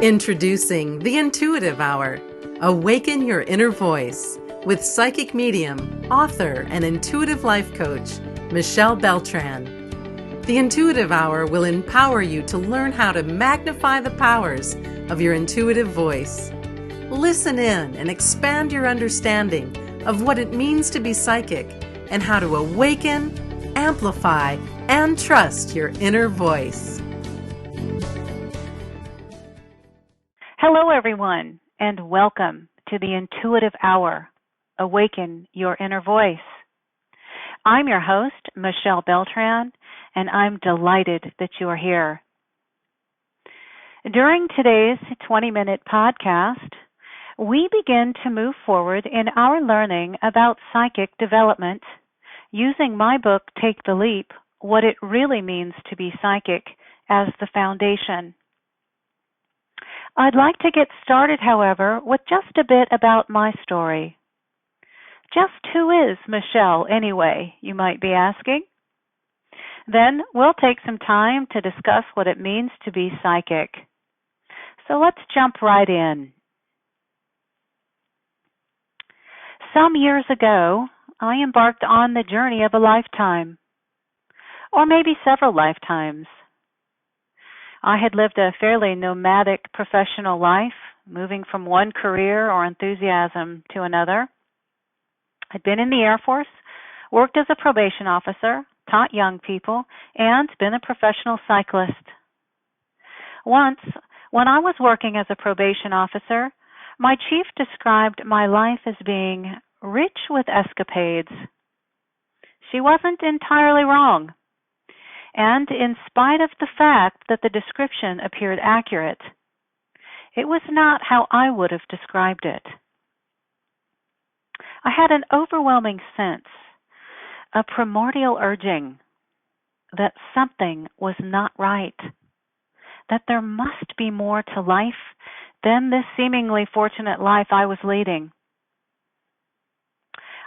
Introducing the Intuitive Hour, Awaken Your Inner Voice, with psychic medium, author, and intuitive life coach, Michelle Beltran. The Intuitive Hour will empower you to learn how to magnify the powers of your intuitive voice. Listen in and expand your understanding of what it means to be psychic and how to awaken, amplify, and trust your inner voice. Hello, everyone, and welcome to the Intuitive Hour, Awaken Your Inner Voice. I'm your host, Michelle Beltran, and I'm delighted that you are here. During today's 20-minute podcast, we begin to move forward in our learning about psychic development using my book, Take the Leap, What It Really Means to Be Psychic, as the foundation. I'd like to get started, however, with just a bit about my story. Just who is Michelle anyway, you might be asking? Then we'll take some time to discuss what it means to be psychic. So let's jump right in. Some years ago, I embarked on the journey of a lifetime, or maybe several lifetimes. I had lived a fairly nomadic professional life, moving from one career or enthusiasm to another. I'd been in the Air Force, worked as a probation officer, taught young people, and been a professional cyclist. Once, when I was working as a probation officer, my chief described my life as being rich with escapades. She wasn't entirely wrong. And in spite of the fact that the description appeared accurate, it was not how I would have described it. I had an overwhelming sense, a primordial urging, that something was not right, that there must be more to life than this seemingly fortunate life I was leading.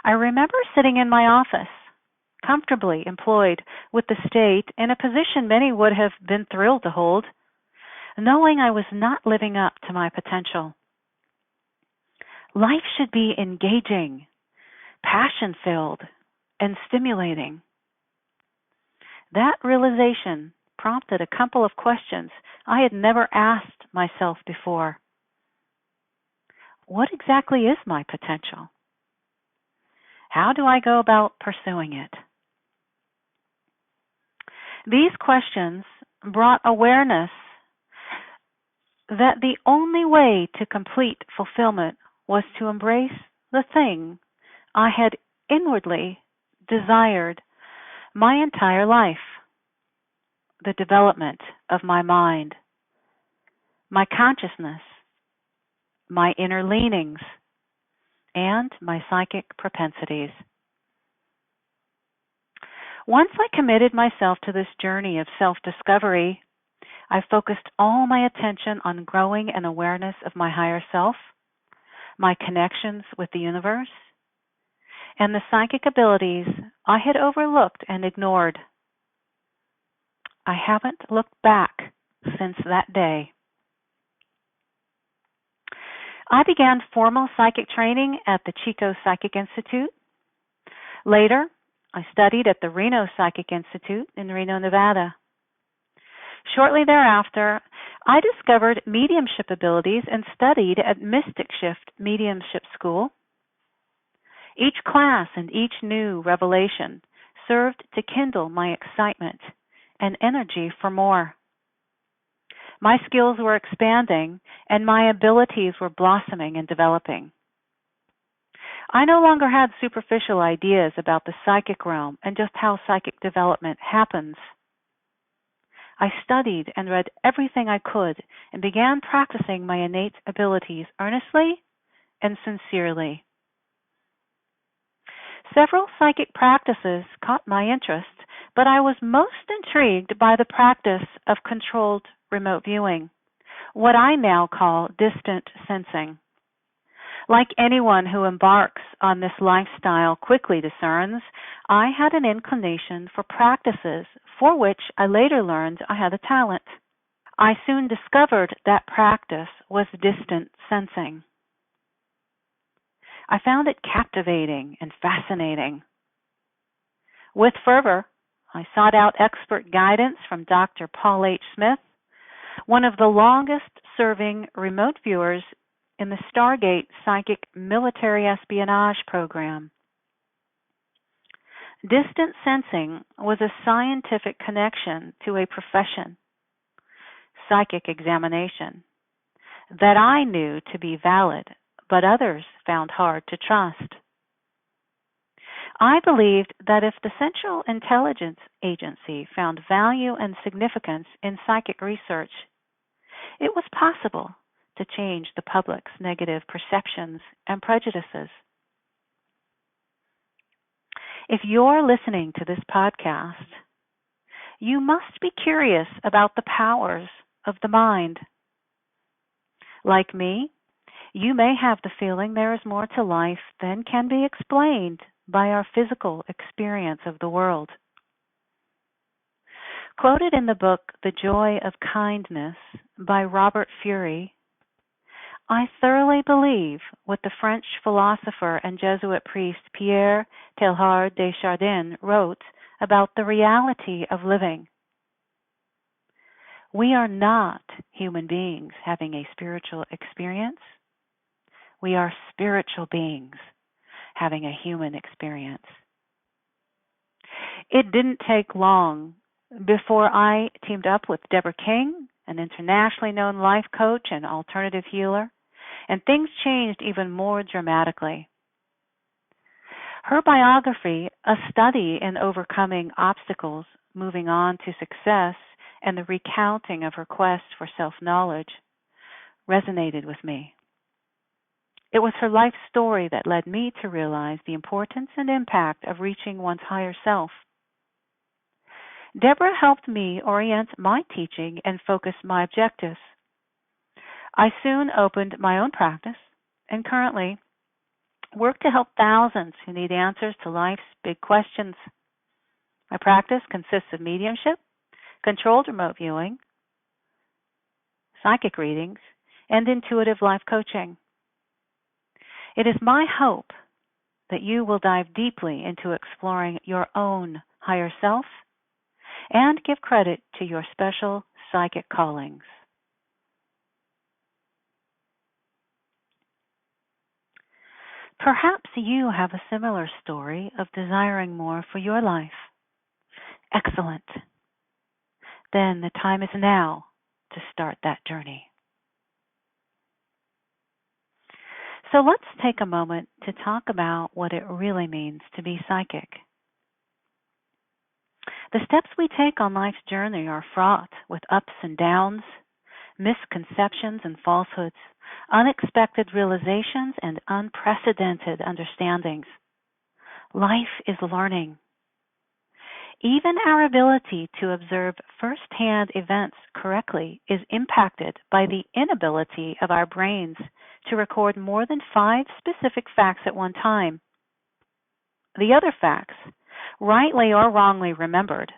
I remember sitting in my office, comfortably employed with the state in a position many would have been thrilled to hold, knowing I was not living up to my potential. Life should be engaging, passion-filled, and stimulating. That realization prompted a couple of questions I had never asked myself before. What exactly is my potential? How do I go about pursuing it? These questions brought awareness that the only way to complete fulfillment was to embrace the thing I had inwardly desired my entire life, the development of my mind, my consciousness, my inner leanings, and my psychic propensities. Once I committed myself to this journey of self-discovery, I focused all my attention on growing an awareness of my higher self, my connections with the universe, and the psychic abilities I had overlooked and ignored. I haven't looked back since that day. I began formal psychic training at the Chico Psychic Institute. Later, I studied at the Reno Psychic Institute in Reno, Nevada. Shortly thereafter, I discovered mediumship abilities and studied at Mystic Shift Mediumship School. Each class and each new revelation served to kindle my excitement and energy for more. My skills were expanding, and my abilities were blossoming and developing. I no longer had superficial ideas about the psychic realm and just how psychic development happens. I studied and read everything I could and began practicing my innate abilities earnestly and sincerely. Several psychic practices caught my interest, but I was most intrigued by the practice of controlled remote viewing, what I now call distant sensing. Like anyone who embarks on this lifestyle quickly discerns, I had an inclination for practices for which I later learned I had a talent. I soon discovered that practice was distant sensing. I found it captivating and fascinating. With fervor, I sought out expert guidance from Dr. Paul H. Smith, one of the longest-serving remote viewers in the Stargate Psychic Military Espionage Program. Distant sensing was a scientific connection to a profession, psychic examination, that I knew to be valid, but others found hard to trust. I believed that if the Central Intelligence Agency found value and significance in psychic research, it was possible to change the public's negative perceptions and prejudices. If you're listening to this podcast, you must be curious about the powers of the mind. Like me, you may have the feeling there is more to life than can be explained by our physical experience of the world. Quoted in the book The Joy of Kindness by Robert Fury, I thoroughly believe what the French philosopher and Jesuit priest Pierre Teilhard de Chardin wrote about the reality of living. We are not human beings having a spiritual experience. We are spiritual beings having a human experience. It didn't take long before I teamed up with Deborah King, an internationally known life coach and alternative healer, and things changed even more dramatically. Her biography, A Study in Overcoming Obstacles, Moving On to Success, and the recounting of her quest for self-knowledge, resonated with me. It was her life story that led me to realize the importance and impact of reaching one's higher self. Deborah helped me orient my teaching and focus my objectives. I soon opened my own practice and currently work to help thousands who need answers to life's big questions. My practice consists of mediumship, controlled remote viewing, psychic readings, and intuitive life coaching. It is my hope that you will dive deeply into exploring your own higher self and give credit to your special psychic callings. Perhaps you have a similar story of desiring more for your life. Excellent. Then the time is now to start that journey. So let's take a moment to talk about what it really means to be psychic. The steps we take on life's journey are fraught with ups and downs, misconceptions and falsehoods, unexpected realizations, and unprecedented understandings. Life is learning. Even our ability to observe first-hand events correctly is impacted by the inability of our brains to record more than 5 specific facts at one time. The other facts, rightly or wrongly remembered,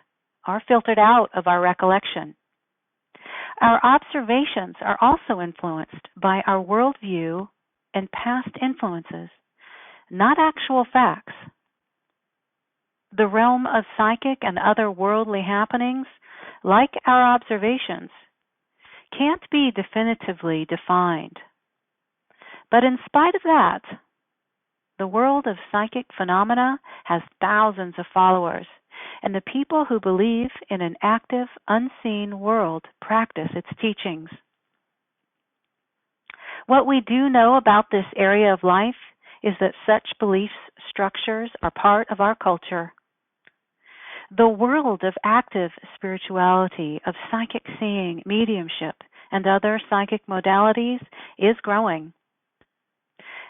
are filtered out of our recollection. Our observations are also influenced by our worldview and past influences, not actual facts. The realm of psychic and other worldly happenings, like our observations, can't be definitively defined. But in spite of that, the world of psychic phenomena has thousands of followers, and the people who believe in an active, unseen world practice its teachings. What we do know about this area of life is that such belief structures are part of our culture. The world of active spirituality, of psychic seeing, mediumship, and other psychic modalities is growing.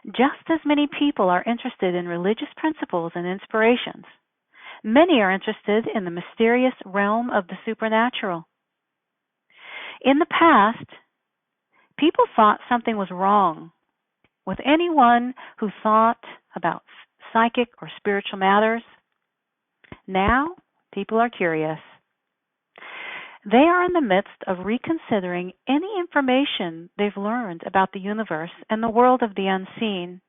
Just as many people are interested in religious principles and inspirations, many are interested in the mysterious realm of the supernatural. In the past, people thought something was wrong with anyone who thought about psychic or spiritual matters. Now, people are curious. They are in the midst of reconsidering any information they've learned about the universe and the world of the unseen.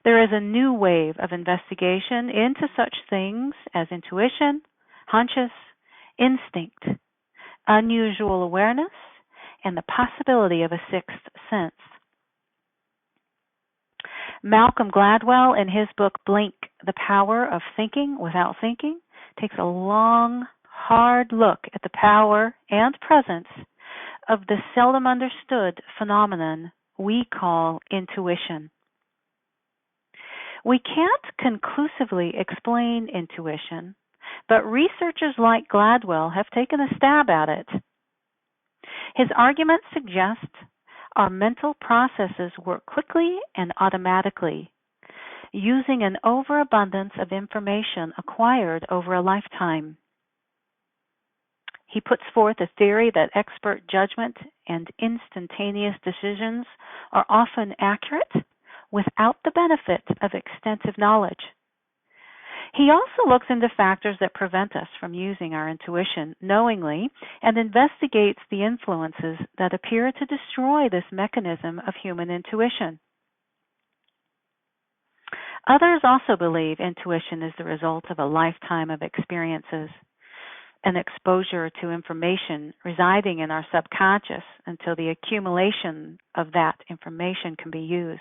There is a new wave of investigation into such things as intuition, hunches, instinct, unusual awareness, and the possibility of a sixth sense. Malcolm Gladwell, in his book Blink, The Power of Thinking Without Thinking, takes a long, hard look at the power and presence of the seldom understood phenomenon we call intuition. We can't conclusively explain intuition, but researchers like Gladwell have taken a stab at it. His argument suggests our mental processes work quickly and automatically, using an overabundance of information acquired over a lifetime. He puts forth a theory that expert judgment and instantaneous decisions are often accurate without the benefit of extensive knowledge. He also looks into factors that prevent us from using our intuition knowingly and investigates the influences that appear to destroy this mechanism of human intuition. Others also believe intuition is the result of a lifetime of experiences, an exposure to information residing in our subconscious until the accumulation of that information can be used.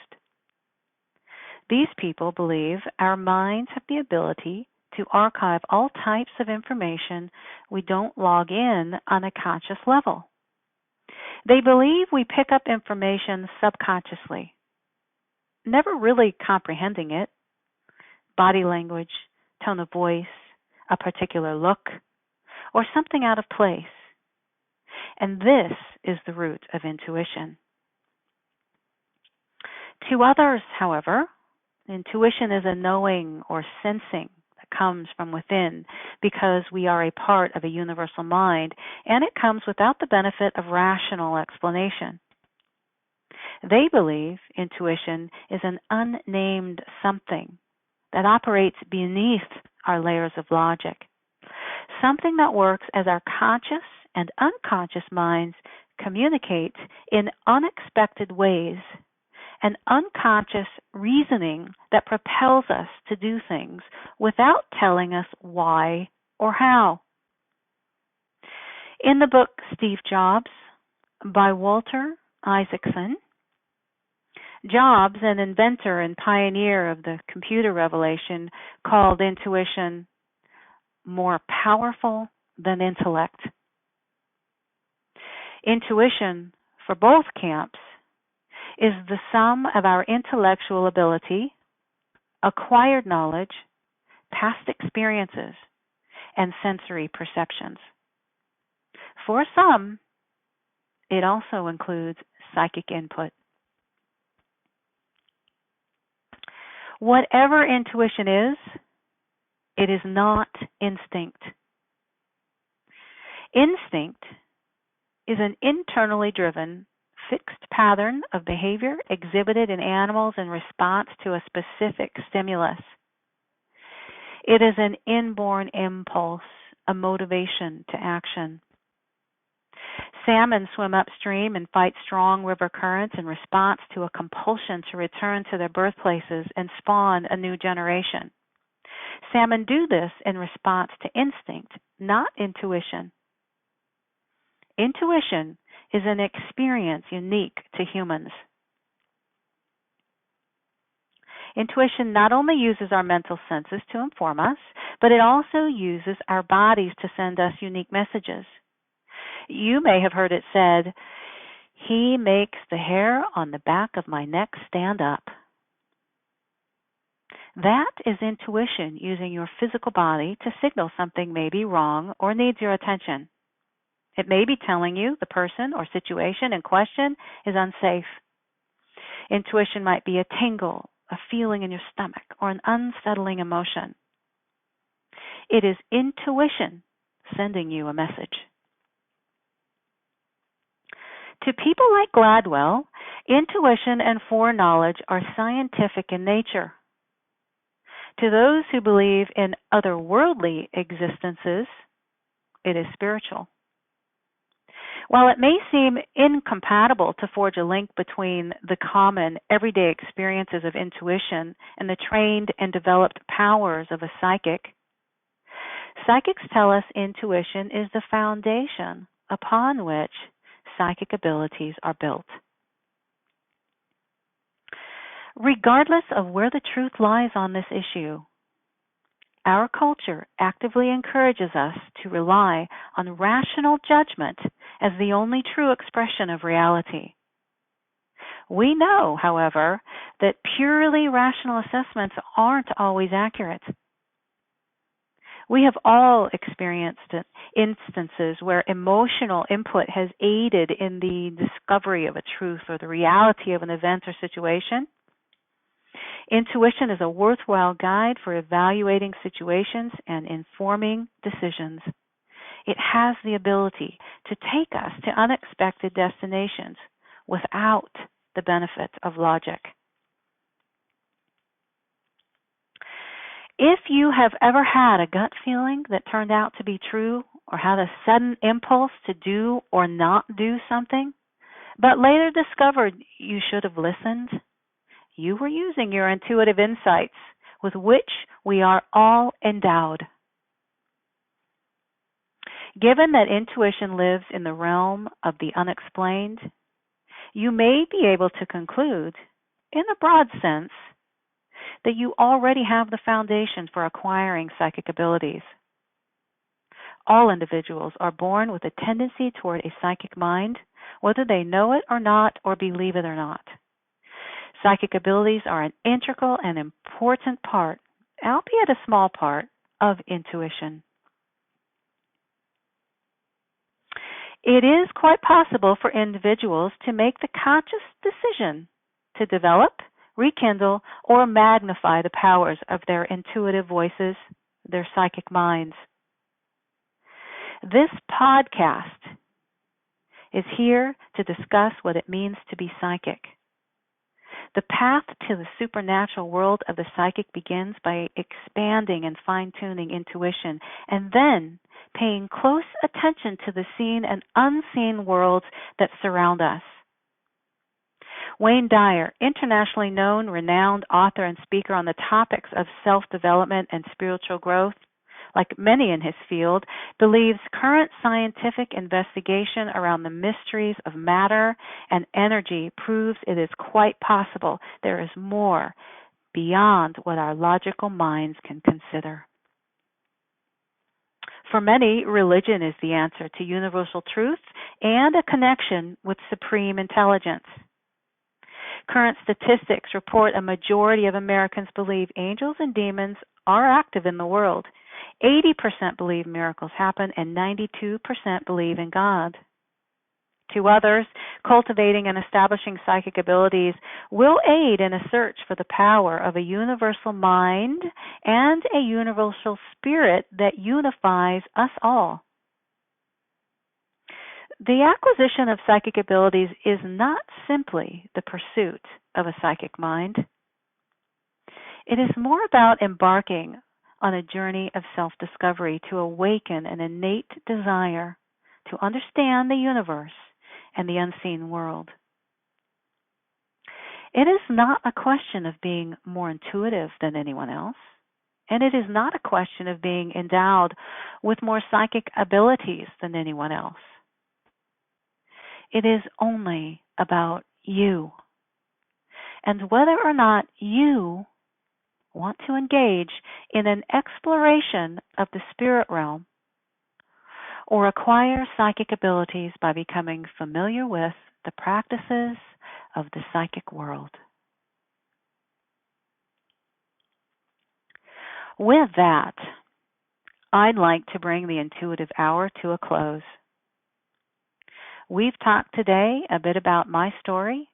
These people believe our minds have the ability to archive all types of information we don't log in on a conscious level. They believe we pick up information subconsciously, never really comprehending it: body language, tone of voice, a particular look, or something out of place. And this is the root of intuition. To others, however, intuition is a knowing or sensing that comes from within because we are a part of a universal mind, and it comes without the benefit of rational explanation. They believe intuition is an unnamed something that operates beneath our layers of logic, something that works as our conscious and unconscious minds communicate in unexpected ways, an unconscious reasoning that propels us to do things without telling us why or how. In the book Steve Jobs by Walter Isaacson, Jobs, an inventor and pioneer of the computer revelation, called intuition more powerful than intellect. Intuition, for both camps, is the sum of our intellectual ability, acquired knowledge, past experiences, and sensory perceptions. For some, it also includes psychic input. Whatever intuition is, it is not instinct. Instinct is an internally driven, fixed pattern of behavior exhibited in animals in response to a specific stimulus. It is an inborn impulse, a motivation to action. Salmon swim upstream and fight strong river currents in response to a compulsion to return to their birthplaces and spawn a new generation. Salmon do this in response to instinct, not intuition. Intuition is an experience unique to humans. Intuition not only uses our mental senses to inform us, but it also uses our bodies to send us unique messages. You may have heard it said, "He makes the hair on the back of my neck stand up." That is intuition using your physical body to signal something may be wrong or needs your attention. It may be telling you the person or situation in question is unsafe. Intuition might be a tingle, a feeling in your stomach, or an unsettling emotion. It is intuition sending you a message. To people like Gladwell, intuition and foreknowledge are scientific in nature. To those who believe in otherworldly existences, it is spiritual. While it may seem incompatible to forge a link between the common, everyday experiences of intuition and the trained and developed powers of a psychic, psychics tell us intuition is the foundation upon which psychic abilities are built. Regardless of where the truth lies on this issue, our culture actively encourages us to rely on rational judgment as the only true expression of reality. We know, however, that purely rational assessments aren't always accurate. We have all experienced instances where emotional input has aided in the discovery of a truth or the reality of an event or situation. Intuition is a worthwhile guide for evaluating situations and informing decisions. It has the ability to take us to unexpected destinations without the benefit of logic. If you have ever had a gut feeling that turned out to be true, or had a sudden impulse to do or not do something, but later discovered you should have listened, you were using your intuitive insights with which we are all endowed. Given that intuition lives in the realm of the unexplained, you may be able to conclude, in a broad sense, that you already have the foundation for acquiring psychic abilities. All individuals are born with a tendency toward a psychic mind, whether they know it or not, or believe it or not. Psychic abilities are an integral and important part, albeit a small part, of intuition. It is quite possible for individuals to make the conscious decision to develop, rekindle, or magnify the powers of their intuitive voices, their psychic minds. This podcast is here to discuss what it means to be psychic. The path to the supernatural world of the psychic begins by expanding and fine-tuning intuition, and then paying close attention to the seen and unseen worlds that surround us. Wayne Dyer, internationally known, renowned author and speaker on the topics of self-development and spiritual growth, like many in his field, believes current scientific investigation around the mysteries of matter and energy proves it is quite possible there is more beyond what our logical minds can consider. For many, religion is the answer to universal truth and a connection with supreme intelligence. Current statistics report a majority of Americans believe angels and demons are active in the world. 80% believe miracles happen, and 92% believe in God. To others, cultivating and establishing psychic abilities will aid in a search for the power of a universal mind and a universal spirit that unifies us all. The acquisition of psychic abilities is not simply the pursuit of a psychic mind. It is more about embarking on a journey of self-discovery to awaken an innate desire to understand the universe and the unseen world. It is not a question of being more intuitive than anyone else, and it is not a question of being endowed with more psychic abilities than anyone else. It is only about you, and whether or not you want to engage in an exploration of the spirit realm or acquire psychic abilities by becoming familiar with the practices of the psychic world. With that, I'd like to bring the intuitive hour to a close. We've talked today a bit about my story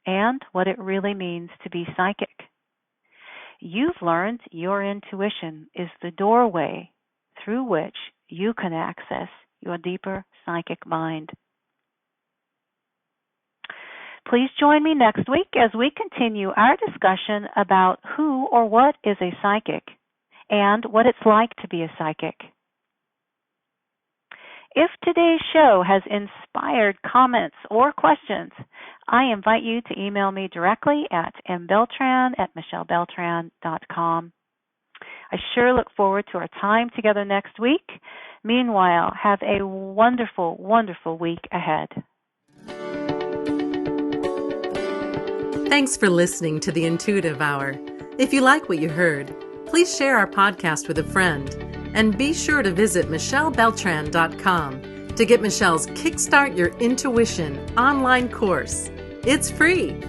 and what it really means to be psychic. You've learned your intuition is the doorway through which you can access your deeper psychic mind. Please join me next week as we continue our discussion about who or what is a psychic and what it's like to be a psychic. If today's show has inspired comments or questions, I invite you to email me directly at mbeltran@michellebeltran.com. I sure look forward to our time together next week. Meanwhile, have a wonderful, wonderful week ahead. Thanks for listening to the Intuitive Hour. If you like what you heard, please share our podcast with a friend. And be sure to visit michellebeltran.com to get Michelle's Kickstart Your Intuition online course. It's free.